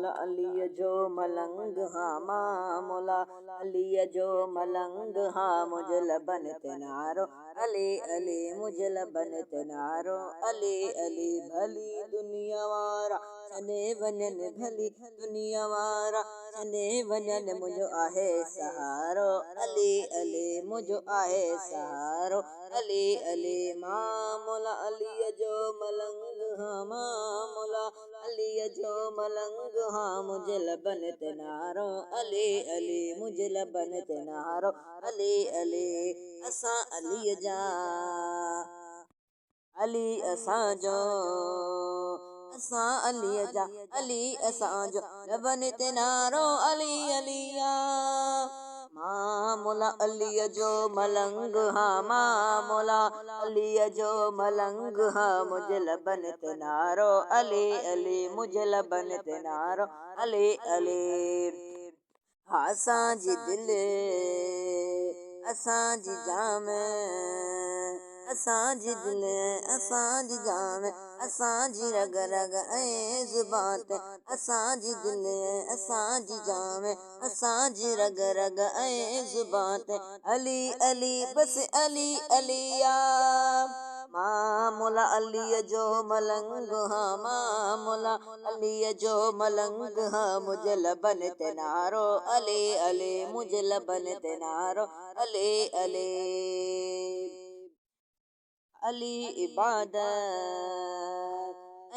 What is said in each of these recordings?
मामूला अलीअ जो मलंग हाँ मामूला अलीअ जो मलंग हाँ मुझ लबन ते नारो अली अली मुझ लबन ते नारो अली अली भली दुनिया वारा छॾे वञनि भली दुनिया वारा छॾे वञनि मुंहिंजो आहे सहारो अली अली मुंहिंजो आहे सहारो अली अली मामूला अलीअ जो मलंग हाँ मामूला अलीअ जो मलंग हाँ मुझ लबन ते नारो अली अली मुझ लबन ते नारो अली अली असां अलीअ जा अली असांजो असां अलीअ जा अली असांजो लबन ते नारो अली अलिया मामूला अलीअ जो मलंग हाँ मामूला अलीअ जो मलंग हाँ मुझ लबन ते नारो अली अली मुझ लबन ते नारो अली अली हाँ असांजी दिलि असांजी जाम असांजी दिलि असांजी जाम असांजी रग रग ऐं ज़ुबान ते असांजी दिलि असांजी जाम असांजी रग रग ऐं ज़ुबान ते अली अली बस अली अलिया मामूला अलीअ जो मलंग हाँ मामूला अलीअ जो मलंग हाँ मुझ लबन ते नारो अली अली मुझ लबन ते नारो अली अली अली इबादत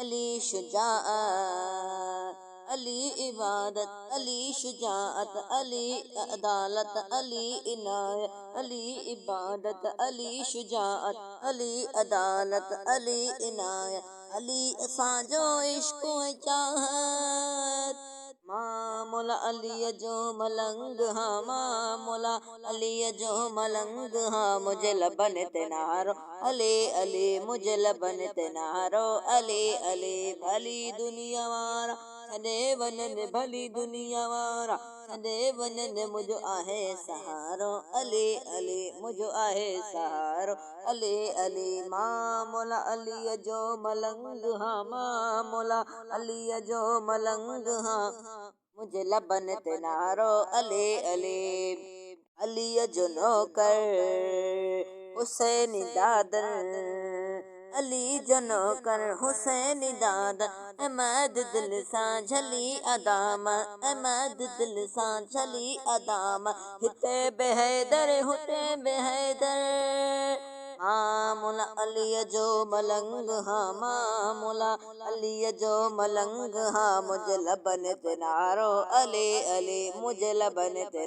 अली शुजाअत अली इबादत अली शुजाअत अली अदालत अली इनायत अली इबादत अली शुजाअत अली अदालत अली इनायत अली असांजो इश्क़ ऐं चाहत मामूला अलीअ जो मलंग हाँ मामूला अलीअ जो मलंग हाँ मुझ लबन ते नारो अली अली मुझ लबन ते नारो अली अली भली दुनिया वारा छॾे वञनि भली दुनिया वारा छॾे वञनि मुंहिंजो आहे सहारो अली अली मुंहिंजो आहे सहारो अली अली मामूला अलीअ जो मलंग हाँ मामूला अलीअ जो मलंग हाँ मुझ लबन ते नारो अली अली अलीअ जो नौकर हुसैन दादर अली जो नौकर हुसैन दादर अहमद दिल सां झली अदाम अहमद दिल सां झली अदाम हिते बेहैदर हुते बेहैदर मामूला अलीअ जो मलंग हाँ मामूला अलीअ जो मलंग हाँ मुझ लबन ते नारो अली अली मुझ लबन ते